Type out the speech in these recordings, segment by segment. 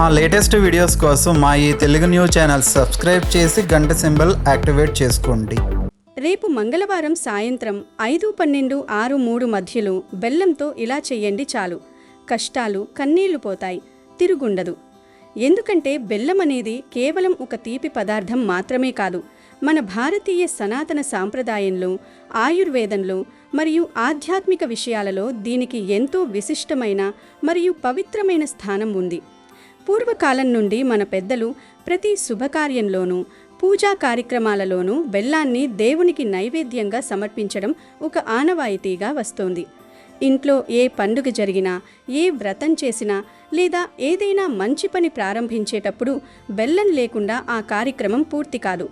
మా latest videos కోసం మా ఈ తెలుగు న్యూస్ ఛానల్ సబ్స్క్రైబ్ చేసి గంట సింబల్ యాక్టివేట్ చేసుకోండి. రేపు మంగళవారం సాయంత్రం 5:12-6:03 మధ్యలో బెల్లంతో ఇలా చెయ్యండి చాలు. కష్టాలు కన్నీళ్లు పోతాయి, తిరుగుండదు. ఎందుకంటే బెల్లం అనేది కేవలం ఒక తీపి పదార్థం మాత్రమే కాదు, మన భారతీయ సనాతన సాంప్రదాయంలో, ఆయుర్వేదంలో మరియు ఆధ్యాత్మిక విషయాలలో దీనికి ఎంతో విశిష్టమైన మరియు పవిత్రమైన స్థానం ఉంది. పూర్వకాలం నుండి మన పెద్దలు ప్రతి శుభకార్యంలోనూ, పూజా కార్యక్రమాలలోనూ బెల్లాన్ని దేవునికి నైవేద్యంగా సమర్పించడం ఒక ఆనవాయితీగా వస్తోంది. ఇంట్లో ఏ పండుగ జరిగినా, ఏ వ్రతం చేసినా లేదా ఏదైనా మంచి పని ప్రారంభించేటప్పుడు బెల్లం లేకుండా ఆ కార్యక్రమం పూర్తి కాదు.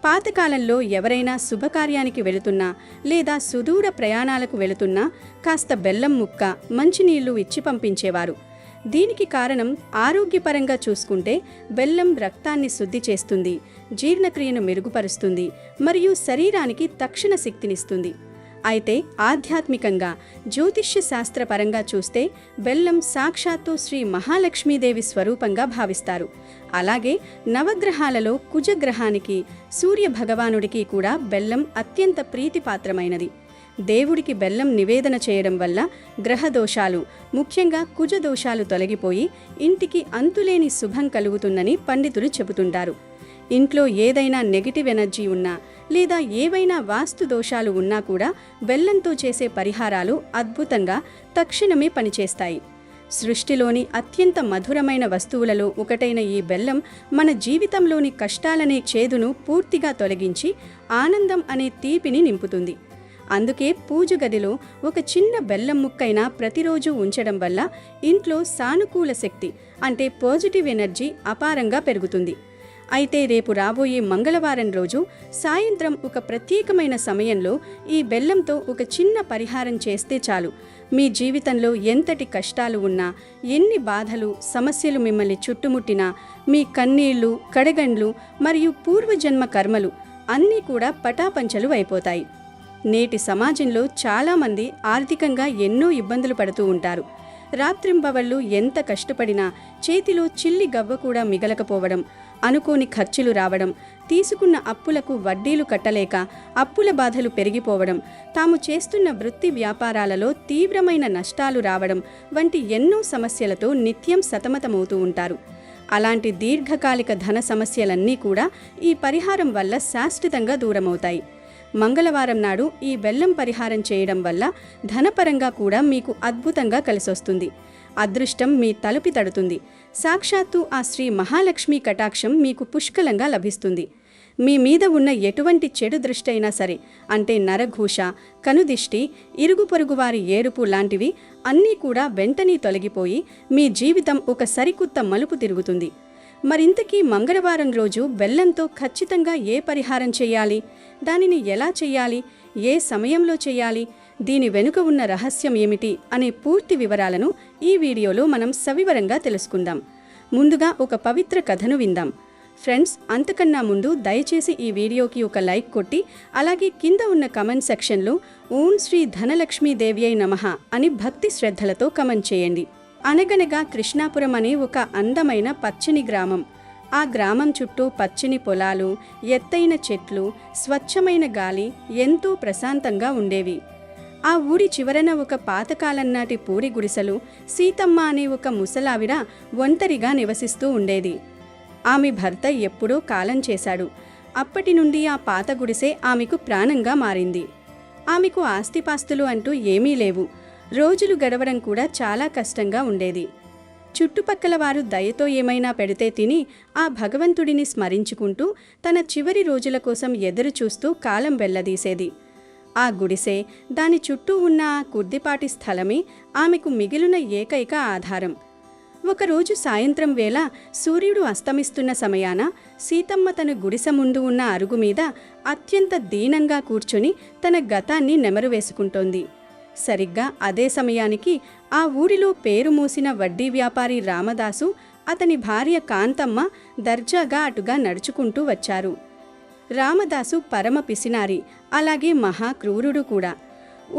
పాతకాలంలో ఎవరైనా శుభకార్యానికి వెళుతున్నా లేదా సుదూర ప్రయాణాలకు వెళుతున్నా కాస్త బెల్లం ముక్క, మంచినీళ్లు ఇచ్చి పంపించేవారు. దీనికి కారణం ఆరోగ్యపరంగా చూసుకుంటే బెల్లం రక్తాన్ని శుద్ధి చేస్తుంది, జీర్ణక్రియను మెరుగుపరుస్తుంది మరియు శరీరానికి తక్షణ శక్తినిస్తుంది. అయితే ఆధ్యాత్మికంగా, జ్యోతిష్య శాస్త్రపరంగా చూస్తే బెల్లం సాక్షాత్తు శ్రీ మహాలక్ష్మీదేవి స్వరూపంగా భావిస్తారు. అలాగే నవగ్రహాలలో కుజగ్రహానికి, సూర్య భగవానుడికి కూడా బెల్లం అత్యంత ప్రీతిపాత్రమైనది. దేవుడికి బెల్లం నివేదన చేయడం వల్ల గ్రహదోషాలు, ముఖ్యంగా కుజదోషాలు తొలగిపోయి ఇంటికి అంతులేని శుభం కలుగుతుందని పండితులు చెబుతుంటారు. ఇంట్లో ఏదైనా నెగిటివ్ ఎనర్జీ ఉన్నా లేదా ఏవైనా వాస్తు దోషాలు ఉన్నా కూడా బెల్లంతో చేసే పరిహారాలు అద్భుతంగా తక్షణమే పనిచేస్తాయి. సృష్టిలోని అత్యంత మధురమైన వస్తువులలో ఒకటైన ఈ బెల్లం మన జీవితంలోని కష్టాలనే చేదును పూర్తిగా తొలగించి ఆనందం అనే తీపిని నింపుతుంది. అందుకే పూజ గదిలో ఒక చిన్న బెల్లం ముక్కైనా ప్రతిరోజు ఉంచడం వల్ల ఇంట్లో సానుకూల శక్తి, అంటే పాజిటివ్ ఎనర్జీ అపారంగా పెరుగుతుంది. అయితే రేపు రాబోయే మంగళవారం రోజు సాయంత్రం ఒక ప్రత్యేకమైన సమయంలో ఈ బెల్లంతో ఒక చిన్న పరిహారం చేస్తే చాలు. మీ జీవితంలో ఎంతటి కష్టాలు ఉన్నా, ఎన్ని బాధలు, సమస్యలు మిమ్మల్ని చుట్టుముట్టినా, మీ కన్నీళ్లు, కడగండ్లు మరియు పూర్వజన్మ కర్మలు అన్నీ కూడా పటాపంచలు అయిపోతాయి. నేటి సమాజంలో చాలామంది ఆర్థికంగా ఎన్నో ఇబ్బందులు పడుతూ ఉంటారు. రాత్రింబవళ్ళు ఎంత కష్టపడినా చేతిలో చిల్లి గవ్వ కూడా మిగలకపోవడం, అనుకోని ఖర్చులు రావడం, తీసుకున్న అప్పులకు వడ్డీలు కట్టలేక అప్పుల బాధలు పెరిగిపోవడం, తాము చేస్తున్న వృత్తి వ్యాపారాలలో తీవ్రమైన నష్టాలు రావడం వంటి ఎన్నో సమస్యలతో నిత్యం సతమతమవుతూ ఉంటారు. అలాంటి దీర్ఘకాలిక ధన సమస్యలన్నీ కూడా ఈ పరిహారం వల్ల శాశ్వతంగా దూరమవుతాయి. మంగళవారం నాడు ఈ బెల్లం పరిహారం చేయడం వల్ల ధనపరంగా కూడా మీకు అద్భుతంగా కలిసొస్తుంది. అదృష్టం మీ తలుపు తడుతుంది. సాక్షాత్తు ఆ శ్రీ మహాలక్ష్మి కటాక్షం మీకు పుష్కలంగా లభిస్తుంది. మీ మీద ఉన్న ఎటువంటి చెడు దృష్టి అయినా సరే, అంటే నరఘూష, కనుదిష్టి, ఇరుగు పొరుగు వారి ఏరుపు లాంటివి అన్నీ కూడా వెంటనే తొలగిపోయి మీ జీవితం ఒక సరికొత్త మలుపు తిరుగుతుంది. మరింతకీ మంగళవారం రోజు బెల్లంతో ఖచ్చితంగా ఏ పరిహారం చేయాలి, దానిని ఎలా చేయాలి, ఏ సమయంలో చేయాలి, దీని వెనుక ఉన్న రహస్యం ఏమిటి అనే పూర్తి వివరాలను ఈ వీడియోలో మనం సవివరంగా తెలుసుకుందాం. ముందుగా ఒక పవిత్ర కథను విందాం. ఫ్రెండ్స్, అంతకన్నా ముందు దయచేసి ఈ వీడియోకి ఒక లైక్ కొట్టి, అలాగే కింద ఉన్న కమెంట్ సెక్షన్లో ఓం శ్రీ ధనలక్ష్మీదేవ్యై నమః అని భక్తి శ్రద్ధలతో కమెంట్ చేయండి. అనగనగా కృష్ణాపురం అనే ఒక అందమైన పచ్చని గ్రామం. ఆ గ్రామం చుట్టూ పచ్చని పొలాలు, ఎత్తైన చెట్లు, స్వచ్ఛమైన గాలి ఎంతో ప్రశాంతంగా ఉండేవి. ఆ ఊరి చివరన ఒక పాతకాలం నాటి పూరి గుడిసెలు సీతమ్మ అనే ఒక ముసలావిడ ఒంటరిగా నివసిస్తూ ఉండేది. ఆమె భర్త ఎప్పుడో కాలం చేశాడు. అప్పటి నుండి ఆ పాత గుడిసె ఆమెకు ప్రాణంగా మారింది. ఆమెకు ఆస్తిపాస్తులు అంటూ ఏమీ లేవు. రోజులు గడవడం కూడా చాలా కష్టంగా ఉండేది. చుట్టుపక్కల వారు దయతో ఏమైనా పెడితే తిని ఆ భగవంతుడిని స్మరించుకుంటూ తన చివరి రోజుల కోసం ఎదురు చూస్తూ కాలం వెళ్లదీసేది. ఆ గుడిసె, దాని చుట్టూ ఉన్న ఆ కొద్దిపాటి స్థలమే ఆమెకు మిగిలిన ఏకైక ఆధారం. ఒకరోజు సాయంత్రం వేళ సూర్యుడు అస్తమిస్తున్న సమయాన సీతమ్మ తన గుడిసె ముందు ఉన్న అరుగు మీద అత్యంత దీనంగా కూర్చొని తన గతాన్ని నెమరు వేసుకుంటోంది. సరిగ్గా అదే సమయానికి ఆ ఊరిలో పేరు మోసిన వడ్డీ వ్యాపారి రామదాసు, అతని భార్య కాంతమ్మ దర్జాగా అటుగా నడుచుకుంటూ వచ్చారు. రామదాసు పరమ పిసినారి, అలాగే మహా క్రూరుడు కూడా.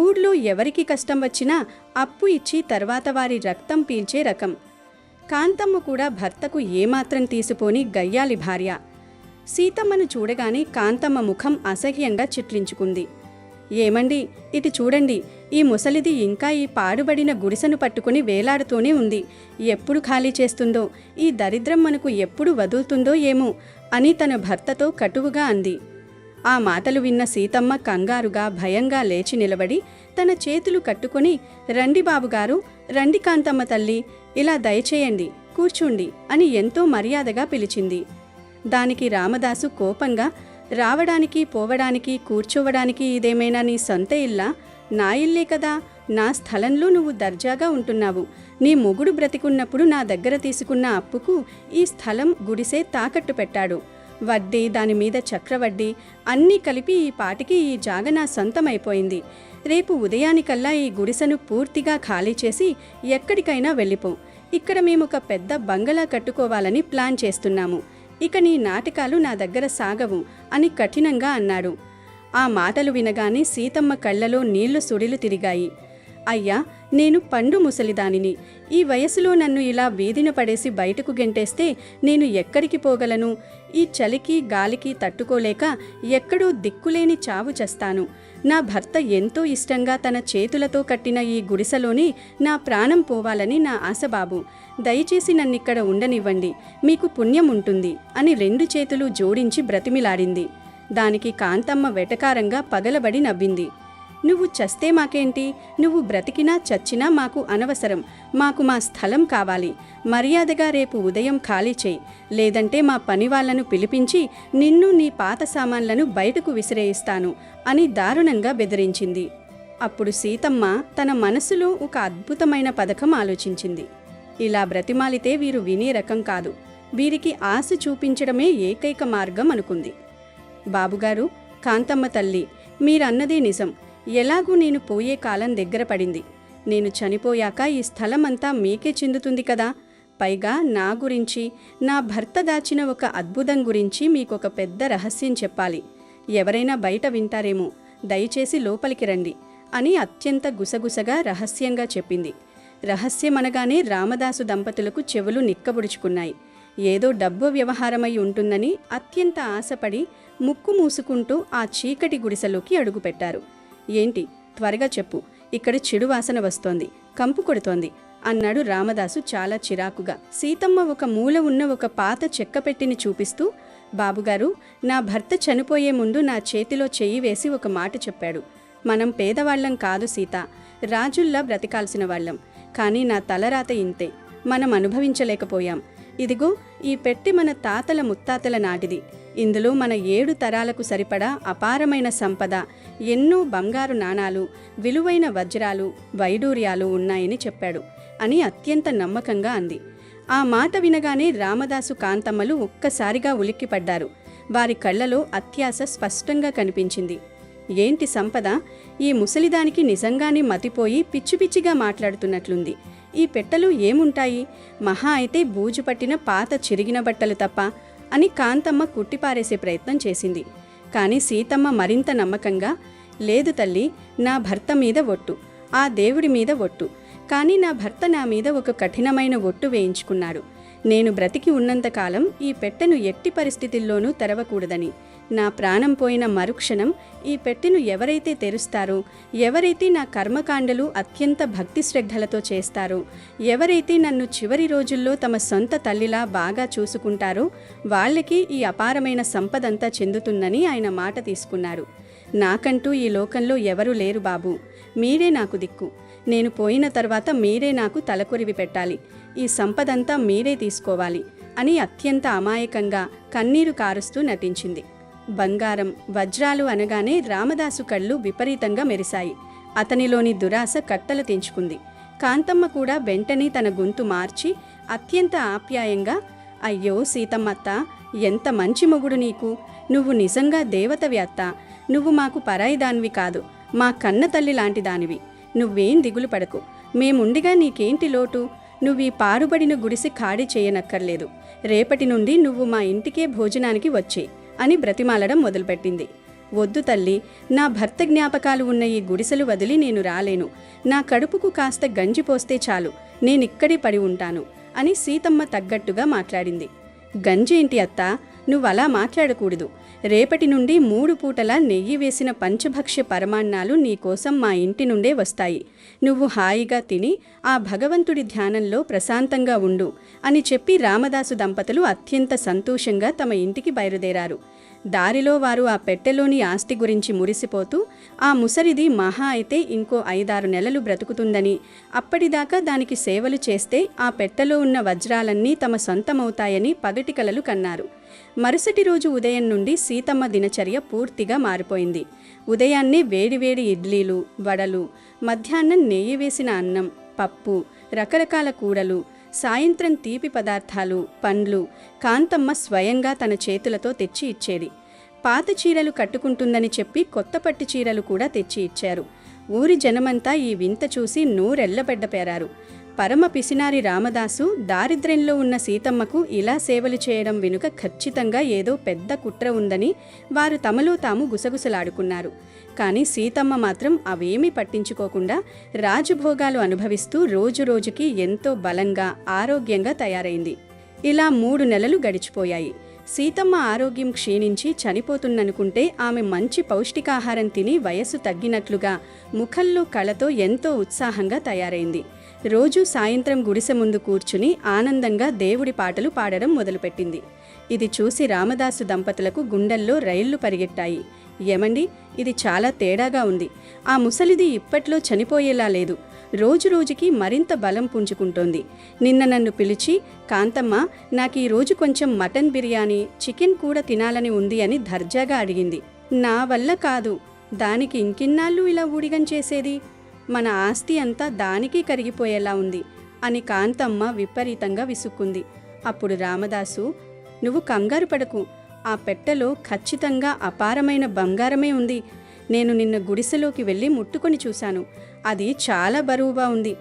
ఊర్లో ఎవరికి కష్టం వచ్చినా అప్పు ఇచ్చి తర్వాత వారి రక్తం పీల్చే రకం. కాంతమ్మ కూడా భర్తకు ఏమాత్రం తీసిపోని గయ్యాలి భార్య. సీతమ్మను చూడగానే కాంతమ్మ ముఖం అసహ్యంగా చిట్లించుకుంది. ఏమండి, ఇటు చూడండి, ఈ ముసలిది ఇంకా ఈ పాడుబడిన గుడిసెను పట్టుకుని వేలాడుతూనే ఉంది. ఎప్పుడు ఖాళీ చేస్తుందో, ఈ దరిద్రం మనకు ఎప్పుడు వదులుతుందో ఏమో అని తన భర్తతో కటువుగా అంది. ఆ మాటలు విన్న సీతమ్మ కంగారుగా భయంగా లేచి నిలబడి తన చేతులు కట్టుకుని, రండి బాబుగారు, రండి కాంతమ్మ తల్లి, ఇలా దయచేయండి, కూర్చోండి అని ఎంతో మర్యాదగా పిలిచింది. దానికి రామదాసు కోపంగా, రావడానికి పోవడానికి కూర్చోవడానికి ఇదేమైనా నీ సొంత ఇల్లా? నా ఇల్లే కదా, నా స్థలంలో నువ్వు దర్జాగా ఉంటున్నావు. నీ మొగుడు బ్రతికున్నప్పుడు నా దగ్గర తీసుకున్న అప్పుకు ఈ స్థలం గుడిసే తాకట్టు పెట్టాడు. వడ్డీ, దానిమీద చక్రవడ్డీ అన్నీ కలిపి ఈ పాటికి ఈ జాగ నా సొంతమైపోయింది. రేపు ఉదయానికల్లా ఈ గుడిసెను పూర్తిగా ఖాళీ చేసి ఎక్కడికైనా వెళ్ళిపో. ఇక్కడ మేమొక పెద్ద బంగళా కట్టుకోవాలని ప్లాన్ చేస్తున్నాము. ఇక నీ నాటకాలు నా దగ్గర సాగవు అని కఠినంగా అన్నాడు. ఆ మాటలు వినగానే సీతమ్మ కళ్ళలో నీళ్లు సుడిలు తిరిగాయి. అయ్యా, నేను పండు ముసలిదానిని. ఈ వయసులో నన్ను ఇలా వీధిన పడేసి బయటకు గెంటేస్తే నేను ఎక్కడికి పోగలను? ఈ చలికి గాలికి తట్టుకోలేక ఎక్కడో దిక్కులేని చావు చస్తాను. నా భర్త ఎంతో ఇష్టంగా తన చేతులతో కట్టిన ఈ గుడిసెలోనే నా ప్రాణం పోవాలని నా ఆశబాబు. దయచేసి నన్నిక్కడ ఉండనివ్వండి, మీకు పుణ్యం ఉంటుంది అని 2 చేతులు జోడించి బ్రతిమిలాడింది. దానికి కాంతమ్మ వెటకారంగా పగలబడి నవ్వింది. నువ్వు చస్తే మాకేంటి? నువ్వు బ్రతికినా చచ్చినా మాకు అనవసరం. మాకు మా స్థలం కావాలి. మర్యాదగా రేపు ఉదయం ఖాళీ చేయి, లేదంటే మా పనివాళ్లను పిలిపించి నిన్ను నీ పాత సామాన్లను బయటకు విసిరేయిస్తాను అని దారుణంగా బెదిరించింది. అప్పుడు సీతమ్మ తన మనసులో ఒక అద్భుతమైన పథకం ఆలోచించింది. ఇలా బ్రతిమాలితే వీరు వినే రకం కాదు, వీరికి ఆశ చూపించడమే ఏకైక మార్గం అనుకుంది. బాబుగారు, కాంతమ్మ తల్లి, మీరన్నదే నిజం. ఎలాగూ నేను పోయే కాలం దగ్గర పడింది. నేను చనిపోయాక ఈ స్థలమంతా మీకే చెందుతుంది కదా. పైగా నా గురించి, నా భర్త దాచిన ఒక అద్భుతం గురించి మీకొక పెద్ద రహస్యం చెప్పాలి. ఎవరైనా బయట వింటారేమో, దయచేసి లోపలికి రండి అని అత్యంత గుసగుసగా రహస్యంగా చెప్పింది. రహస్యమనగానే రామదాసు దంపతులకు చెవులు నిక్కబుడుచుకున్నాయి. ఏదో డబ్బు వ్యవహారమై ఉంటుందని అత్యంత ఆశపడి ముక్కు మూసుకుంటూ ఆ చీకటి గుడిసెలోకి అడుగుపెట్టారు. ఏంటి, త్వరగా చెప్పు, ఇక్కడ చెడు వాసన వస్తోంది, కంపు కొడుతోంది అన్నాడు రామదాసు చాలా చిరాకుగా. సీతమ్మ ఒక మూల ఉన్న ఒక పాత చెక్కపెట్టిని చూపిస్తూ, బాబుగారు, నా భర్త చనిపోయే ముందు నా చేతిలో చెయ్యి వేసి ఒక మాట చెప్పాడు. మనం పేదవాళ్లం కాదు సీత, రాజుల్లా బ్రతికాల్సిన వాళ్ళం. కానీ నా తలరాత ఇంతే, మనం అనుభవించలేకపోయాం. ఇదిగో ఈ పెట్టి మన తాతల ముత్తాతల నాటిది. ఇందులో మన 7 తరాలకు సరిపడా అపారమైన సంపద, ఎన్నో బంగారు నాణాలు, విలువైన వజ్రాలు, వైడూర్యాలు ఉన్నాయని చెప్పాడు అని అత్యంత నమ్మకంగా అంది. ఆ మాట వినగానే రామదాసు కాంతమ్మలు ఒక్కసారిగా ఉలిక్కిపడ్డారు. వారి కళ్లలో అత్యాశ స్పష్టంగా కనిపించింది. ఏంటి సంపద? ఈ ముసలిదానికి నిజంగానే మతిపోయి పిచ్చిపిచ్చిగా మాట్లాడుతున్నట్లుంది. ఈ పెట్టెలో ఏముంటాయి? మహా అయితే బూజు పట్టిన పాత చిరిగిన బట్టలు తప్ప అని కాంతమ్మ కుట్టిపారేసే ప్రయత్నం చేసింది. కానీ సీతమ్మ మరింత నమ్మకంగా, లేదు తల్లి, నా భర్త మీద ఒట్టు, ఆ దేవుడి మీద ఒట్టు. కానీ నా భర్త నా మీద ఒక కఠినమైన ఒట్టు వేయించుకున్నాడు. నేను బ్రతికి ఉన్నంతకాలం ఈ పెట్టెను ఎట్టి పరిస్థితుల్లోనూ తెరవకూడదని. నా ప్రాణం పోయిన మరుక్షణం ఈ పెట్టెను ఎవరైతే తెరుస్తారో, ఎవరైతే నా కర్మకాండలు అత్యంత భక్తి శ్రద్ధలతో చేస్తారో, ఎవరైతే నన్ను చివరి రోజుల్లో తమ సొంత తల్లిలా బాగా చూసుకుంటారో వాళ్ళకి ఈ అపారమైన సంపదంతా చెందుతుందని ఆయన మాట తీసుకున్నారు. నాకంటూ ఈ లోకంలో ఎవరూ లేరు బాబు, మీరే నాకు దిక్కు. నేను పోయిన తర్వాత మీరే నాకు తలకొరివి పెట్టాలి. ఈ సంపదంతా మీరే తీసుకోవాలి అని అత్యంత అమాయకంగా కన్నీరు కారుస్తూ నటించింది. బంగారం, వజ్రాలు అనగానే రామదాసు కళ్ళు విపరీతంగా మెరిశాయి. అతనిలోని దురాశ కట్టలు తెంచుకుంది. కాంతమ్మ కూడా వెంటనే తన గొంతు మార్చి అత్యంత ఆప్యాయంగా, అయ్యో సీతమ్మత్త, ఎంత మంచి మొగుడు నీకు! నువ్వు నిజంగా దేవతవి అత్త. నువ్వు మాకు పరాయిదానివి కాదు, మా కన్న తల్లి లాంటి దానివి. నువ్వేం దిగులు పడకు, మేముండిగా నీకేంటి లోటు? నువ్వీ పాడుబడిన గుడిసి ఖాళీ చేయనక్కర్లేదు. రేపటి నుండి నువ్వు మా ఇంటికే భోజనానికి వచ్చేయి అని బ్రతిమాలడం మొదలుపెట్టింది. వద్దు తల్లి, నా భర్త జ్ఞాపకాలు ఉన్న ఈ గుడిసెలు వదిలి నేను రాలేను. నా కడుపుకు కాస్త గంజి పోస్తే చాలు, నేనిక్కడే పడి ఉంటాను అని సీతమ్మ తగ్గట్టుగా మాట్లాడింది. గంజేంటి అత్తా, నువ్వలా మాట్లాడకూడదు. రేపటి నుండి 3 పూటలా నెయ్యి వేసిన పంచభక్ష్య పరమాన్నాలు నీకోసం మా ఇంటి నుండే వస్తాయి. నువ్వు హాయిగా తిని ఆ భగవంతుడి ధ్యానంలో ప్రశాంతంగా ఉండు అని చెప్పి రామదాసు దంపతులు అత్యంత సంతోషంగా తమ ఇంటికి బయలుదేరారు. దారిలో వారు ఆ పెట్టెలోని ఆస్తి గురించి మురిసిపోతూ ఆ ముసరిది మహా అయితే ఇంకో 5-6 నెలలు బ్రతుకుతుందని, అప్పటిదాకా దానికి సేవలు చేస్తే ఆ పెట్టెలో ఉన్న వజ్రాలన్నీ తమ సొంతమవుతాయని పగటి కలలు కన్నారు. మరుసటి రోజు ఉదయం నుండి సీతమ్మ దినచర్య పూర్తిగా మారిపోయింది. ఉదయాన్నే వేడివేడి ఇడ్లీలు, వడలు, మధ్యాహ్నం నెయ్యి వేసిన అన్నం, పప్పు, రకరకాల కూరలు, సాయంత్రం తీపి పదార్థాలు, పండ్లు కాంతమ్మ స్వయంగా తన చేతులతో తెచ్చి ఇచ్చేది. పాత చీరలు కట్టుకుంటుందని చెప్పి కొత్త పట్టు చీరలు కూడా తెచ్చి ఇచ్చారు. ఊరి జనమంతా ఈ వింత చూసి నూరెళ్లబెడ్డపేరారు. పరమ పిసినారి రామదాసు దారిద్ర్యంలో ఉన్న సీతమ్మకు ఇలా సేవలు చేయడం వెనుక ఖచ్చితంగా ఏదో పెద్ద కుట్ర ఉందని వారు తమలో తాము గుసగుసలాడుకున్నారు. కానీ సీతమ్మ మాత్రం అవేమీ పట్టించుకోకుండా రాజభోగాలు అనుభవిస్తూ రోజురోజుకి ఎంతో బలంగా, ఆరోగ్యంగా తయారైంది. ఇలా 3 నెలలు గడిచిపోయాయి. సీతమ్మ ఆరోగ్యం క్షీణించి చనిపోతున్ననుకుంటే ఆమె మంచి పౌష్టికాహారం తిని వయస్సు తగ్గినట్లుగా ముఖంలో కళతో ఎంతో ఉత్సాహంగా తయారైంది. రోజూ సాయంత్రం గుడిసె ముందు కూర్చుని ఆనందంగా దేవుడి పాటలు పాడడం మొదలుపెట్టింది. ఇది చూసి రామదాసు దంపతులకు గుండెల్లో రైళ్లు పరిగెట్టాయి. ఏమండి, ఇది చాలా తేడాగా ఉంది. ఆ ముసలిది ఇప్పట్లో చనిపోయేలా లేదు. రోజురోజుకి మరింత బలం పుంజుకుంటోంది. నిన్న నన్ను పిలిచి, కాంతమ్మ, నాకు ఈ రోజు కొంచెం మటన్ బిర్యానీ, చికెన్ కూడా తినాలని ఉంది అని దర్జాగా అడిగింది. నా వల్ల కాదు, దానికి ఇంకిన్నాళ్ళు ఇలా ఊడిగం చేసేది? మన ఆస్తి అంతా దానికి కరిగిపోయేలా ఉంది అని కాంతమ్మ విపరీతంగా విసుక్కుంది. అప్పుడు రామదాసు, నువ్వు కంగారు పడకు, ఆ పెట్టెలో ఖచ్చితంగా అపారమైన బంగారమే ఉంది. నేను నిన్న గుడిసెలోకి వెళ్ళి ముట్టుకొని చూశాను. అది చాలా బరువుగా ఉంది.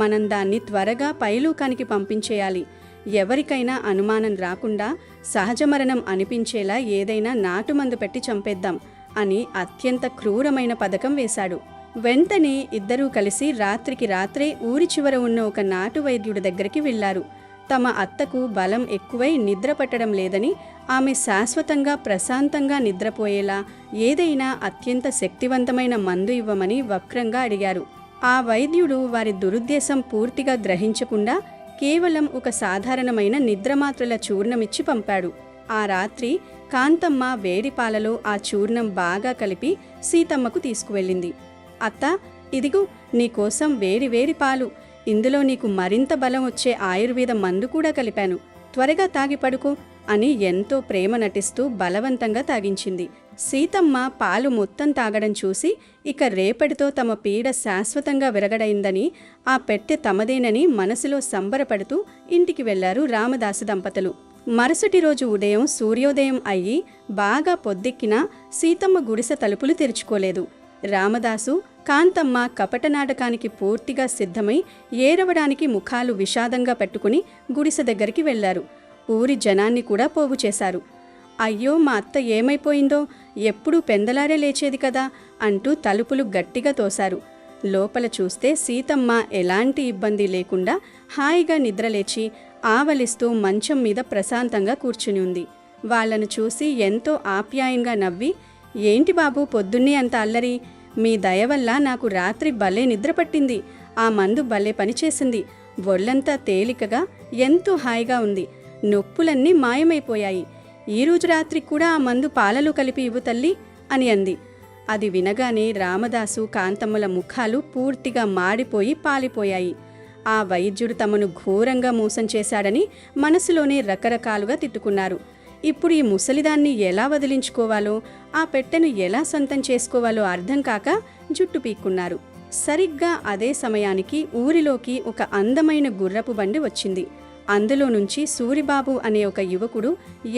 మనం దాన్ని త్వరగా పైలూకానికి పంపించేయాలి. ఎవరికైనా అనుమానం రాకుండా సహజ మరణం అనిపించేలా ఏదైనా నాటుమందు పెట్టి చంపేద్దాం అని అత్యంత క్రూరమైన పథకం వేశాడు. వెంటనే ఇద్దరూ కలిసి రాత్రికి రాత్రే ఊరి చివర ఉన్న ఒక నాటు వైద్యుడి దగ్గరికి వెళ్లారు. తమ అత్తకు బలం ఎక్కువై నిద్ర పట్టడం లేదని, ఆమె శాశ్వతంగా ప్రశాంతంగా నిద్రపోయేలా ఏదైనా అత్యంత శక్తివంతమైన మందు ఇవ్వమని వక్రంగా అడిగారు. ఆ వైద్యుడు వారి దురుద్దేశం పూర్తిగా గ్రహించకుండా కేవలం ఒక సాధారణమైన నిద్రమాత్రల చూర్ణమిచ్చి పంపాడు. ఆ రాత్రి కాంతమ్మ వేడి పాలలో ఆ చూర్ణం బాగా కలిపి సీతమ్మకు తీసుకువెళ్ళింది. అత్తా, ఇదిగో నీకోసం వేడి వేడి పాలు. ఇందులో నీకు మరింత బలం వచ్చే ఆయుర్వేద మందు కూడా కలిపాను. త్వరగా తాగి పడుకో అని ఎంతో ప్రేమ నటిస్తూ బలవంతంగా తాగించింది. సీతమ్మ పాలు మొత్తం తాగడం చూసి ఇక రేపటితో తమ పీడ శాశ్వతంగా విరగడైందని, ఆ పెట్టె తమదేనని మనసులో సంబరపడుతూ ఇంటికి వెళ్లారు రామదాసు దంపతులు. మరుసటి రోజు ఉదయం సూర్యోదయం అయ్యి బాగా పొద్దెక్కినా సీతమ్మ గుడిసె తలుపులు తెరుచుకోలేదు. రామదాసు, కాంతమ్మ కపట నాటకానికి పూర్తిగా సిద్ధమై ఏరవడానికి ముఖాలు విషాదంగా పెట్టుకుని గుడిసె దగ్గరికి వెళ్లారు. ఊరి జనాన్ని కూడా పోగు చేశారు. అయ్యో, మా అత్త ఏమైపోయిందో, ఎప్పుడూ పెందలారే లేచేది కదా అంటూ తలుపులు గట్టిగా తోశారు. లోపల చూస్తే సీతమ్మ ఎలాంటి ఇబ్బంది లేకుండా హాయిగా నిద్రలేచి ఆవలిస్తూ మంచం మీద ప్రశాంతంగా కూర్చుని ఉంది. వాళ్లను చూసి ఎంతో ఆప్యాయంగా నవ్వి, ఏంటి బాబు పొద్దున్నే అంత అల్లరి? మీ దయ వల్ల నాకు రాత్రి భలే నిద్ర పట్టింది. ఆ మందు భలే పనిచేసింది. ఒళ్ళంతా తేలికగా ఎంతో హాయిగా ఉంది. నొప్పులన్నీ మాయమైపోయాయి. ఈరోజు రాత్రి కూడా ఆ మందు పాలలో కలిపి ఇవ్వు తల్లి అని అంది. అది వినగానే రామదాసు, కాంతమ్మల ముఖాలు పూర్తిగా మాడిపోయి పాలిపోయాయి. ఆ వైద్యుడు తమను ఘోరంగా మోసం చేశాడని మనసులోనే రకరకాలుగా తిట్టుకున్నారు. ఇప్పుడు ఈ ముసలిదాన్ని ఎలా వదిలించుకోవాలో, ఆ పెట్టెను ఎలా సొంతం చేసుకోవాలో అర్థం కాక జుట్టు పీక్కున్నారు. సరిగ్గా అదే సమయానికి ఊరిలోకి ఒక అందమైన గుర్రపు బండి వచ్చింది. అందులో నుంచి సూరిబాబు అనే ఒక యువకుడు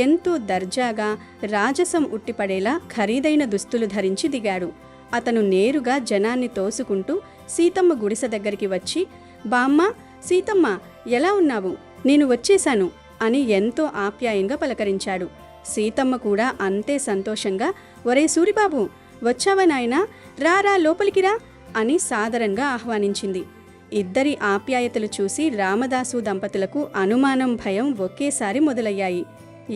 ఎంతో దర్జాగా, రాజసం ఉట్టిపడేలా ఖరీదైన దుస్తులు ధరించి దిగాడు. అతను నేరుగా జనాన్ని తోసుకుంటూ సీతమ్మ గుడిసె దగ్గరికి వచ్చి, బామ్మ, సీతమ్మ, ఎలా ఉన్నావు? నేను వచ్చేశాను అని ఎంతో ఆప్యాయంగా పలకరించాడు. సీతమ్మ కూడా అంతే సంతోషంగా, ఒరే సూరిబాబు, వచ్చావా నాయనా, రారా లోపలికి రా అని సాదరంగా ఆహ్వానించింది. ఇద్దరి ఆప్యాయతలు చూసి రామదాసు దంపతులకు అనుమానం, భయం ఒకేసారి మొదలయ్యాయి.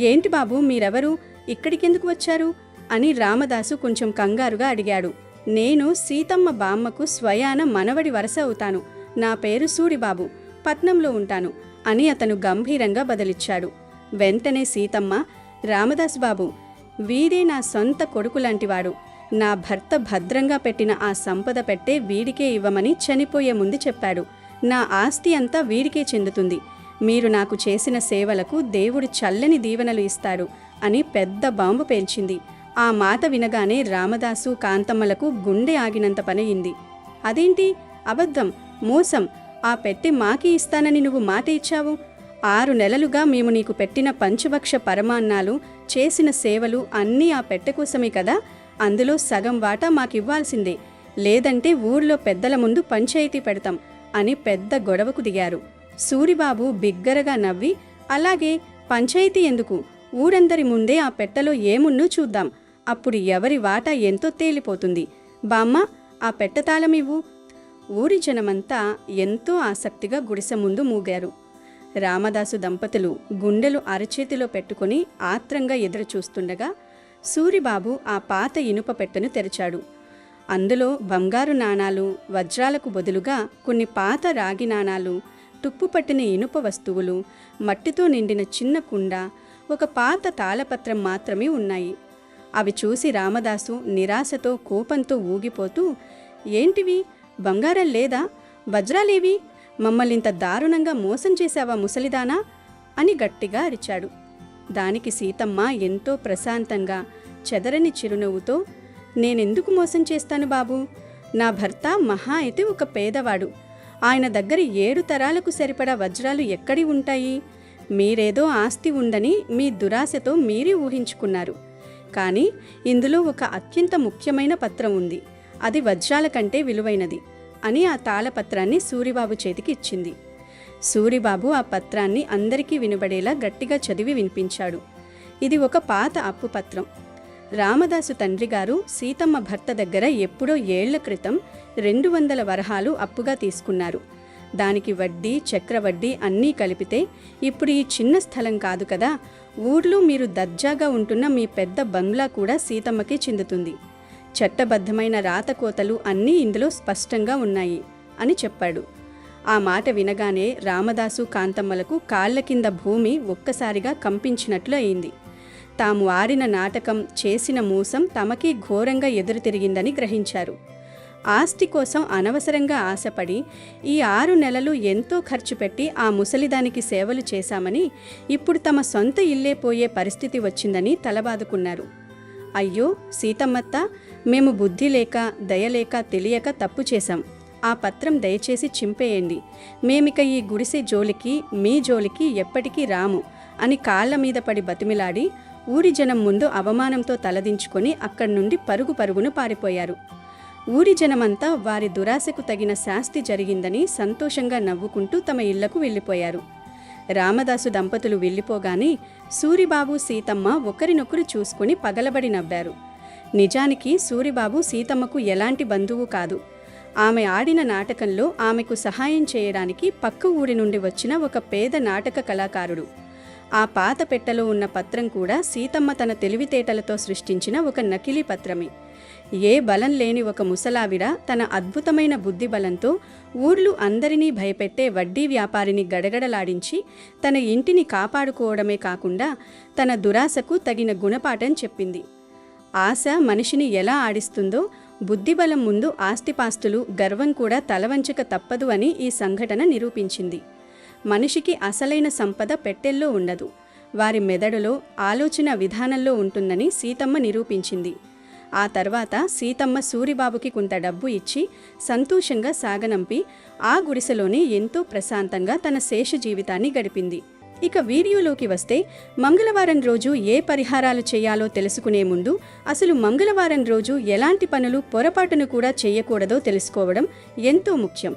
ఏంటి బాబు, మీరెవరు? ఇక్కడికెందుకు వచ్చారు అని రామదాసు కొంచెం కంగారుగా అడిగాడు. నేను సీతమ్మ బామ్మకు స్వయాన మనవడి వరస అవుతాను. నా పేరు సూరిబాబు, పట్నంలో ఉంటాను అని అతను గంభీరంగా బదిలిచ్చాడు. వెంటనే సీతమ్మ, రామదాసు బాబు, వీడే నా సొంత కొడుకులాంటివాడు. నా భర్త భద్రంగా పెట్టిన ఆ సంపద పెట్టే వీడికే ఇవ్వమని చనిపోయే ముందు చెప్పాడు. నా ఆస్తి అంతా వీడికే చెందుతుంది. మీరు నాకు చేసిన సేవలకు దేవుడు చల్లని దీవెనలు ఇస్తాడు అని పెద్ద బాంబు పేల్చింది. ఆ మాట వినగానే రామదాసు, కాంతమ్మలకు గుండె ఆగినంత పనయింది. అదేంటి? అబద్ధం, మోసం! ఆ పెట్టె మాకి ఇస్తానని నువ్వు మాట ఇచ్చావు. 6 నెలలుగా మేము నీకు పెట్టిన పంచభక్ష పరమాన్నాలు, చేసిన సేవలు అన్నీ ఆ పెట్టె కోసమే కదా. అందులో సగం వాటా మాకివ్వాల్సిందే, లేదంటే ఊర్లో పెద్దల ముందు పంచాయతీ పెడతాం అని పెద్ద గొడవకు దిగారు. సూరిబాబు బిగ్గరగా నవ్వి, అలాగే, పంచాయతీ ఎందుకు? ఊరందరి ముందే ఆ పెట్టెలో ఏమున్నో చూద్దాం. అప్పుడు ఎవరి వాటా ఎంతో తేలిపోతుంది. బామ్మ, ఆ పెట్టె తాళమివ్వు. ఊరి జనమంతా ఎంతో ఆసక్తిగా గుడిసె ముందు మూగారు. రామదాసు దంపతులు గుండెలు అరచేతిలో పెట్టుకుని ఆత్రంగా ఎదురుచూస్తుండగా సూరిబాబు ఆ పాత ఇనుప పెట్టెను తెరిచాడు. అందులో బంగారు నాణాలు, వజ్రాలకు బదులుగా కొన్ని పాత రాగి నాణాలు, తుప్పుపట్టిన ఇనుప వస్తువులు, మట్టితో నిండిన చిన్న కుండ, ఒక పాత తాళపత్రం మాత్రమే ఉన్నాయి. అవి చూసి రామదాసు నిరాశతో, కోపంతో ఊగిపోతూ, ఏంటివి? బంగారం లేదా? వజ్రాలేవి? మమ్మల్నింత దారుణంగా మోసం చేశావా ముసలిదానా అని గట్టిగా అరిచాడు. దానికి సీతమ్మ ఎంతో ప్రశాంతంగా, చెదరని చిరునవ్వుతో, నేనెందుకు మోసం చేస్తాను బాబు? నా భర్త మహా అయితే ఒక పేదవాడు. ఆయన దగ్గర 7 తరాలకు సరిపడా వజ్రాలు ఎక్కడి ఉంటాయి? మీరేదో ఆస్తి ఉందని మీ దురాశతో మీరే ఊహించుకున్నారు. కానీ ఇందులో ఒక అత్యంత ముఖ్యమైన పత్రం ఉంది. అది వజ్రాల కంటే విలువైనది అని ఆ తాళపత్రాన్ని సూరిబాబు చేతికి ఇచ్చింది. సూరిబాబు ఆ పత్రాన్ని అందరికీ వినబడేలా గట్టిగా చదివి వినిపించాడు. ఇది ఒక పాత అప్పు పత్రం. రామదాసు తండ్రిగారు సీతమ్మ భర్త దగ్గర ఎప్పుడో ఏళ్ల క్రితం 200 వరహాలు అప్పుగా తీసుకున్నారు. దానికి వడ్డీ, చక్రవడ్డీ అన్నీ కలిపితే ఇప్పుడు ఈ చిన్న స్థలం కాదు కదా, ఊర్లో మీరు దర్జాగా ఉంటున్న మీ పెద్ద బంగ్లా కూడా సీతమ్మకే చెందుతుంది. చట్టబద్ధమైన రాతకోతలు అన్నీ ఇందులో స్పష్టంగా ఉన్నాయి అని చెప్పాడు. ఆ మాట వినగానే రామదాసు, కాంతమ్మలకు కాళ్ల కింద భూమి ఒక్కసారిగా కంపించినట్లు అయింది. తాము ఆడిన నాటకం, చేసిన మోసం తమకి ఘోరంగా ఎదురు తిరిగిందని గ్రహించారు. ఆస్తి కోసం అనవసరంగా ఆశపడి ఈ 6 నెలలు ఎంతో ఖర్చు పెట్టి ఆ ముసలిదానికి సేవలు చేశామని ఇప్పుడు తమ సొంత ఇల్లే పోయే పరిస్థితి వచ్చిందని తలబాదుకున్నారు. అయ్యో సీతమ్మత్త, మేము బుద్ధి లేక, దయలేక, తెలియక తప్పు చేశాం. ఆ పత్రం దయచేసి చింపేయండి. మేమిక ఈ గుడిసె జోలికి, మీ జోలికి ఎప్పటికీ రాము అని కాళ్ల మీద పడి బతిమిలాడి ఊరి జనం ముందు అవమానంతో తలదించుకొని అక్కడి నుండి పరుగున పారిపోయారు. ఊరి జనమంతా వారి దురాశకు తగిన శాస్తి జరిగిందని సంతోషంగా నవ్వుకుంటూ తమ ఇళ్లకు వెళ్ళిపోయారు. రామదాసు దంపతులు వెళ్ళిపోగానే సూరిబాబు, సీతమ్మ ఒకరినొకరు చూసుకుని పగలబడి నవ్వారు. నిజానికి సూరిబాబు సీతమ్మకు ఎలాంటి బంధువు కాదు. ఆమె ఆడిన నాటకంలో ఆమెకు సహాయం చేయడానికి పక్క ఊరి నుండి వచ్చిన ఒక పేద నాటక కళాకారుడు. ఆ పాత పెట్టెలో ఉన్న పత్రం కూడా సీతమ్మ తన తెలివితేటలతో సృష్టించిన ఒక నకిలీ పత్రమే. ఏ బలం లేని ఒక ముసలావిడ తన అద్భుతమైన బుద్ధి బలంతో ఊర్లు అందరినీ భయపెట్టే వడ్డీ వ్యాపారిని గడగడలాడించి తన ఇంటిని కాపాడుకోవడమే కాకుండా తన దురాశకు తగిన గుణపాఠం చెప్పింది. ఆశ మనిషిని ఎలా ఆడిస్తుందో బుద్ధిబలం ముందు ఆస్తిపాస్తులు, గర్వం కూడా తలవంచక తప్పదు అని ఈ సంఘటన నిరూపించింది. మనిషికి అసలైన సంపద పెట్టెల్లో ఉండదు, వారి మెదడులో, ఆలోచన విధానంలో ఉంటుందని సీతమ్మ నిరూపించింది. ఆ తర్వాత సీతమ్మ సూరిబాబుకి కొంత డబ్బు ఇచ్చి సంతోషంగా సాగనంపి ఆ గుడిసెలోనే ఎంతో ప్రశాంతంగా తన శేష జీవితాన్ని గడిపింది. ఇక వీడియోలోకి వస్తే, మంగళవారం రోజు ఏ పరిహారాలు చేయాలో తెలుసుకునే ముందు అసలు మంగళవారం రోజు ఎలాంటి పనులు పొరపాటును కూడా చేయకూడదో తెలుసుకోవడం ఎంతో ముఖ్యం.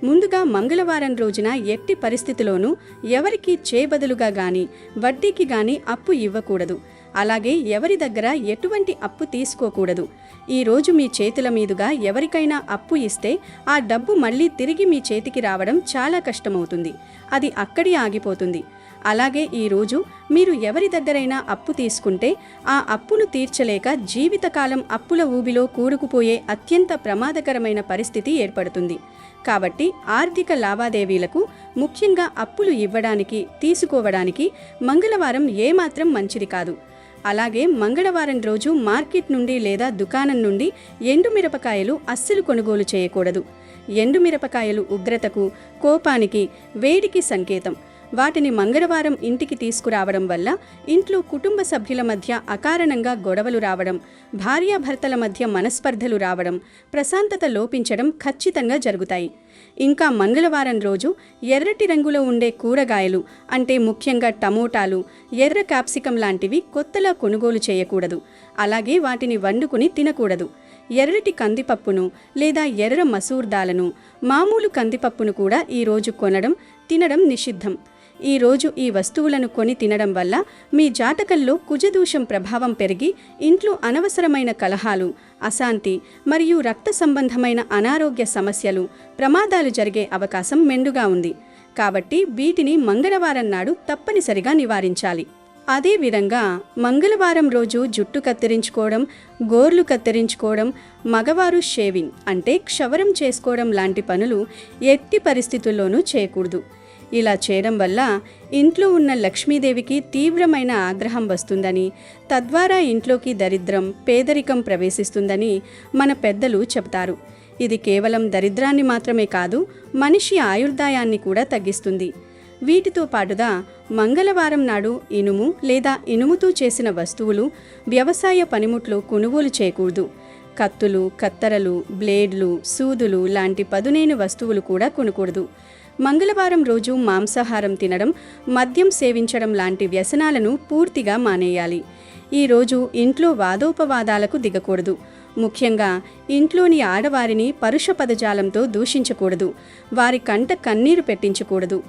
ముందుగా మంగళవారం రోజున ఎట్టి పరిస్థితిలోనూ ఎవరికి చేబదులుగా గాని, వడ్డీకి గాని అప్పు ఇవ్వకూడదు. అలాగే ఎవరి దగ్గర ఎటువంటి అప్పు తీసుకోకూడదు. ఈరోజు మీ చేతుల మీదుగా ఎవరికైనా అప్పు ఇస్తే ఆ డబ్బు మళ్ళీ తిరిగి మీ చేతికి రావడం చాలా కష్టమవుతుంది. అది అక్కడే ఆగిపోతుంది. అలాగే ఈరోజు మీరు ఎవరి దగ్గరైనా అప్పు తీసుకుంటే ఆ అప్పును తీర్చలేక జీవితకాలం అప్పుల ఊబిలో కూరుకుపోయే అత్యంత ప్రమాదకరమైన పరిస్థితి ఏర్పడుతుంది. కాబట్టి ఆర్థిక లావాదేవీలకు, ముఖ్యంగా అప్పులు ఇవ్వడానికి, తీసుకోవడానికి మంగళవారం ఏమాత్రం మంచిది కాదు. అలాగే మంగళవారం రోజు మార్కెట్ నుండి లేదా దుకాణం నుండి ఎండుమిరపకాయలు అస్సలు కొనుగోలు చేయకూడదు. ఎండుమిరపకాయలు ఉగ్రతకు, కోపానికి, వేడికి సంకేతం. వాటిని మంగళవారం ఇంటికి తీసుకురావడం వల్ల ఇంట్లో కుటుంబ సభ్యుల మధ్య అకారణంగా గొడవలు రావడం, భార్యాభర్తల మధ్య మనస్పర్ధలు రావడం, ప్రశాంతత లోపించడం ఖచ్చితంగా జరుగుతాయి. ఇంకా మంగళవారం రోజు ఎర్రటి రంగులో ఉండే కూరగాయలు అంటే ముఖ్యంగా టమోటాలు, ఎర్ర క్యాప్సికం లాంటివి కొత్తలా కొనుగోలు చేయకూడదు. అలాగే వాటిని వండుకుని తినకూడదు. ఎర్రటి కందిపప్పును లేదా ఎర్ర మసూర్ దాలను, మామూలు కందిపప్పును కూడా ఈరోజు కొనడం, తినడం నిషిద్ధం. ఈరోజు ఈ వస్తువులను కొని తినడం వల్ల మీ జాతకంలో కుజదోషం ప్రభావం పెరిగి ఇంట్లో అనవసరమైన కలహాలు, అశాంతి మరియు రక్త సంబంధమైన అనారోగ్య సమస్యలు, ప్రమాదాలు జరిగే అవకాశం మెండుగా ఉంది. కాబట్టి వీటిని మంగళవారం నాడు తప్పనిసరిగా నివారించాలి. అదేవిధంగా మంగళవారం రోజు జుట్టు కత్తిరించుకోవడం, గోర్లు కత్తిరించుకోవడం, మగవారు షేవింగ్ అంటే క్షవరం చేసుకోవడం లాంటి పనులు ఎట్టి పరిస్థితుల్లోనూ చేయకూడదు. ఇలా చేయడం వల్ల ఇంట్లో ఉన్న లక్ష్మీదేవికి తీవ్రమైన ఆగ్రహం వస్తుందని, తద్వారా ఇంట్లోకి దరిద్రం, పేదరికం ప్రవేశిస్తుందని మన పెద్దలు చెబుతారు. ఇది కేవలం దరిద్రాన్ని మాత్రమే కాదు, మనిషి ఆయుర్దాయాన్ని కూడా తగ్గిస్తుంది. వీటితో పాటుగా మంగళవారం నాడు ఇనుము లేదా ఇనుముతో చేసిన వస్తువులు, వ్యవసాయ పనిముట్లు కొనుగోలు చేయకూడదు. కత్తులు, కత్తెరలు, బ్లేడ్లు, సూదులు లాంటి పదునైన వస్తువులు కూడా కొనకూడదు. మంగళవారం రోజు మాంసాహారం తినడం, మద్యం సేవించడం లాంటి వ్యసనాలను పూర్తిగా మానేయాలి. ఈరోజు ఇంట్లో వాదోపవాదాలకు దిగకూడదు. ముఖ్యంగా ఇంట్లోని ఆడవారిని పరుష పదజాలంతో దూషించకూడదు. వారి కంట కన్నీరు పెట్టించకూడదు.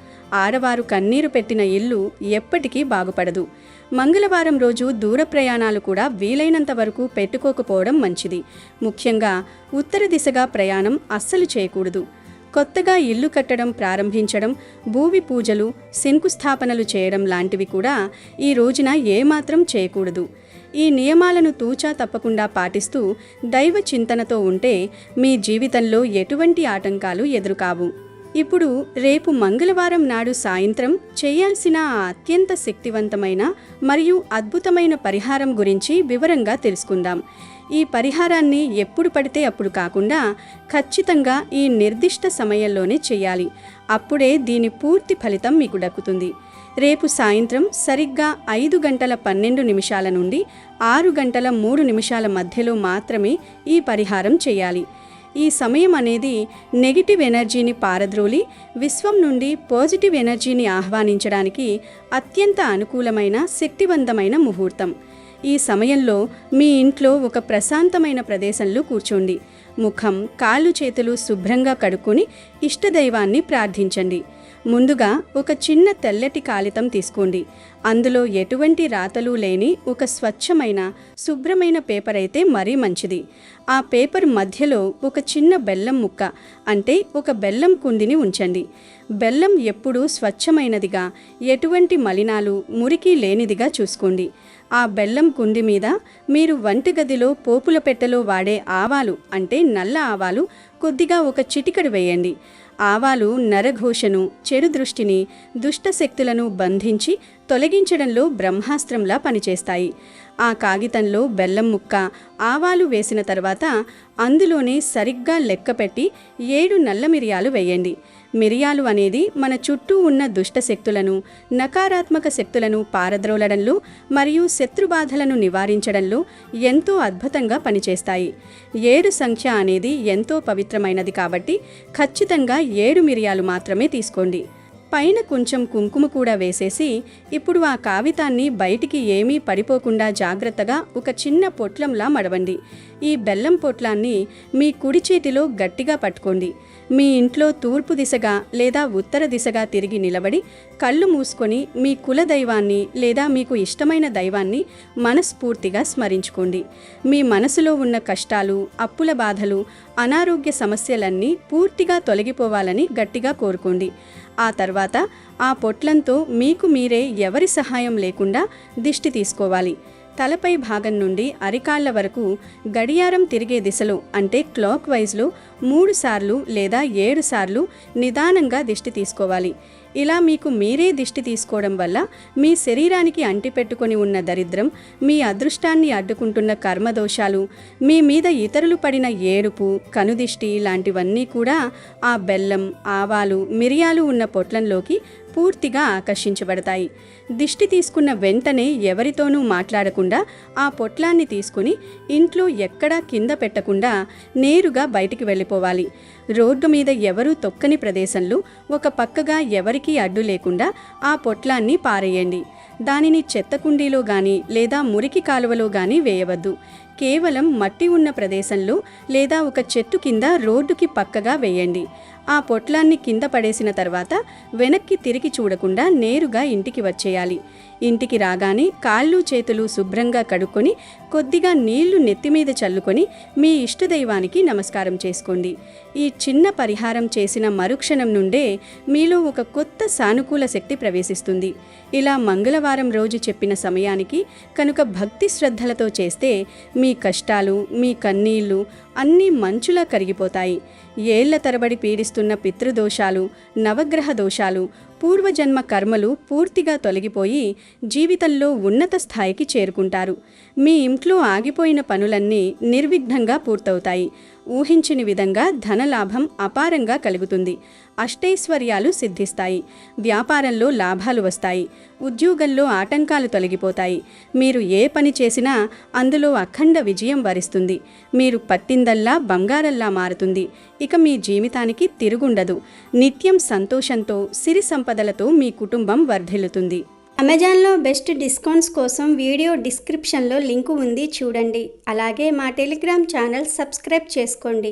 ఆడవారు కన్నీరు పెట్టిన ఇల్లు ఎప్పటికీ బాగుపడదు. మంగళవారం రోజు దూర ప్రయాణాలు కూడా వీలైనంత వరకు పెట్టుకోకపోవడం మంచిది. ముఖ్యంగా ఉత్తర దిశగా ప్రయాణం అస్సలు చేయకూడదు. కొత్తగా ఇల్లు కట్టడం ప్రారంభించడం, భూమి పూజలు, శంకుస్థాపనలు చేయడం లాంటివి కూడా ఈ రోజున ఏమాత్రం చేయకూడదు. ఈ నియమాలను తూచా తప్పకుండా పాటిస్తూ దైవ చింతనతో ఉంటే మీ జీవితంలో ఎటువంటి ఆటంకాలు ఎదురుకావు. ఇప్పుడు రేపు మంగళవారం నాడు సాయంత్రం చేయాల్సిన ఆ అత్యంత శక్తివంతమైన మరియు అద్భుతమైన పరిహారం గురించి వివరంగా తెలుసుకుందాం. ఈ పరిహారాన్ని ఎప్పుడు పడితే అప్పుడు కాకుండా ఖచ్చితంగా ఈ నిర్దిష్ట సమయంలోనే చేయాలి. అప్పుడే దీని పూర్తి ఫలితం మీకు దక్కుతుంది. రేపు సాయంత్రం సరిగ్గా 5:12 నుండి 6:03 మధ్యలో మాత్రమే ఈ పరిహారం చేయాలి. ఈ సమయం అనేది నెగిటివ్ ఎనర్జీని పారద్రోలి విశ్వం నుండి పాజిటివ్ ఎనర్జీని ఆహ్వానించడానికి అత్యంత అనుకూలమైన, శక్తివంతమైన ముహూర్తం. ఈ సమయంలో మీ ఇంట్లో ఒక ప్రశాంతమైన ప్రదేశంలో కూర్చోండి. ముఖం, కాళ్ళు, చేతులు శుభ్రంగా కడుక్కొని ఇష్టదైవాన్ని ప్రార్థించండి. ముందుగా ఒక చిన్న తెల్లటి కాగితం తీసుకోండి. అందులో ఎటువంటి రాతలు లేని ఒక స్వచ్ఛమైన, శుభ్రమైన పేపర్ అయితే మరీ మంచిది. ఆ పేపర్ మధ్యలో ఒక చిన్న బెల్లం ముక్క అంటే ఒక బెల్లం కుందిని ఉంచండి. బెల్లం ఎప్పుడూ స్వచ్ఛమైనదిగా, ఎటువంటి మలినాలు, మురికి లేనిదిగా చూసుకోండి. ఆ బెల్లం కుండి మీద మీరు వంటగదిలో పోపుల పెట్టెలో వాడే ఆవాలు అంటే నల్ల ఆవాలు కొద్దిగా ఒక చిటికెడు వేయండి. ఆవాలు నరఘోషను, చెడు దృష్టిని, దుష్ట శక్తులను బంధించి తొలగించడంలో బ్రహ్మాస్త్రంలా పనిచేస్తాయి. ఆ కాగితంలో బెల్లం ముక్క, ఆవాలు వేసిన తర్వాత అందులోనే సరిగ్గా లెక్కపెట్టి 7 నల్ల మిరియాలు వేయండి. మిరియాలు అనేది మన చుట్టూ ఉన్న దుష్ట శక్తులను, నకారాత్మక శక్తులను పారద్రోలడంలో మరియు శత్రుబాధలను నివారించడంలో ఎంతో అద్భుతంగా పనిచేస్తాయి. 7 సంఖ్య అనేది ఎంతో పవిత్రమైనది కాబట్టి ఖచ్చితంగా 7 మిరియాలు మాత్రమే తీసుకోండి. పైన కొంచెం కుంకుమ కూడా వేసేసి ఇప్పుడు ఆ కాగితాన్ని బయటికి ఏమీ పడిపోకుండా జాగ్రత్తగా ఒక చిన్న పొట్లంలా మడవండి. ఈ బెల్లం పొట్లాన్ని మీ కుడి చేతిలో గట్టిగా పట్టుకోండి. మీ ఇంట్లో తూర్పు దిశగా లేదా ఉత్తర దిశగా తిరిగి నిలబడి కళ్ళు మూసుకొని మీ కుల దైవాన్ని లేదా మీకు ఇష్టమైన దైవాన్ని మనస్ఫూర్తిగా స్మరించుకోండి. మీ మనసులో ఉన్న కష్టాలు, అప్పుల బాధలు, అనారోగ్య సమస్యలన్నీ పూర్తిగా తొలగిపోవాలని గట్టిగా కోరుకోండి. ఆ తర్వాత ఆ పొట్లంతో మీకు మీరే ఎవరి సహాయం లేకుండా దిష్టి తీసుకోవాలి. తలపై భాగం నుండి అరికాళ్ల వరకు గడియారం తిరిగే దిశలో అంటే క్లాక్ వైజ్లో 3 సార్లు లేదా 7 సార్లు నిదానంగా దిష్టి తీసుకోవాలి. ఇలా మీకు మీరే దిష్టి తీసుకోవడం వల్ల మీ శరీరానికి అంటిపెట్టుకొని ఉన్న దరిద్రం, మీ అదృష్టాన్ని అడ్డుకుంటున్న కర్మదోషాలు, మీ మీద ఇతరులు పడిన ఏడుపు, కనుదిష్టి లాంటివన్నీ కూడా ఆ బెల్లం, ఆవాలు, మిరియాలు ఉన్న పొట్లంలోకి పూర్తిగా ఆకర్షించబడతాయి. దిష్టి తీసుకున్న వెంటనే ఎవరితోనూ మాట్లాడకుండా ఆ పొట్లాన్ని తీసుకుని ఇంట్లో ఎక్కడా కింద పెట్టకుండా నేరుగా బయటికి వెళ్ళిపోవాలి. రోడ్డు మీద ఎవరూ తొక్కని ప్రదేశంలో ఒక పక్కగా ఎవరికీ అడ్డు లేకుండా ఆ పొట్లాన్ని పారేయండి. దానిని చెత్త కుండీలో గాని లేదా మురికి కాలువలో గాని వేయవద్దు. కేవలం మట్టి ఉన్న ప్రదేశంలో లేదా ఒక చెట్టు కింద రోడ్డుకి పక్కగా వేయండి. ఆ పొట్లాన్ని కింద పడేసిన తర్వాత వెనక్కి తిరిగి చూడకుండా నేరుగా ఇంటికి వచ్చేయాలి. ఇంటికి రాగానే కాళ్ళు చేతులు శుభ్రంగా కడుక్కొని కొద్దిగా నీళ్లు నెత్తిమీద చల్లుకొని మీ ఇష్టదైవానికి నమస్కారం చేసుకోండి. ఈ చిన్న పరిహారం చేసిన మరుక్షణం నుండే మీలో ఒక కొత్త సానుకూల శక్తి ప్రవేశిస్తుంది. ఇలా మంగళవారం రోజు చెప్పిన సమయానికి కనుక భక్తి శ్రద్ధలతో చేస్తే మీ కష్టాలు, మీ కన్నీళ్లు అన్నీ మంచులా కరిగిపోతాయి. ఏళ్ల తరబడి పీడిస్తున్న పితృదోషాలు, నవగ్రహ దోషాలు, పూర్వజన్మ కర్మలు పూర్తిగా తొలగిపోయి జీవితంలో ఉన్నత స్థాయికి చేరుకుంటారు. మీ ఇంట్లో ఆగిపోయిన పనులన్నీ నిర్విఘ్నంగా పూర్తవుతాయి. ఊహించని విధంగా ధనలాభం అపారంగా కలుగుతుంది. అష్టైశ్వర్యాలు సిద్ధిస్తాయి. వ్యాపారంలో లాభాలు వస్తాయి. ఉద్యోగంలో ఆటంకాలు తొలగిపోతాయి. మీరు ఏ పని చేసినా అందులో అఖండ విజయం వరిస్తుంది. మీరు పట్టిందల్లా బంగారంలా మారుతుంది. ఇక మీ జీవితానికి తిరుగుండదు. నిత్యం సంతోషంతో, సిరి సంపదలతో మీ కుటుంబం వర్ధిల్లుతుంది. అమెజాన్లో బెస్ట్ డిస్కౌంట్స్ కోసం వీడియో డిస్క్రిప్షన్లో లింకు ఉంది, చూడండి. అలాగే మా టెలిగ్రామ్ ఛానల్ సబ్స్క్రైబ్ చేసుకోండి.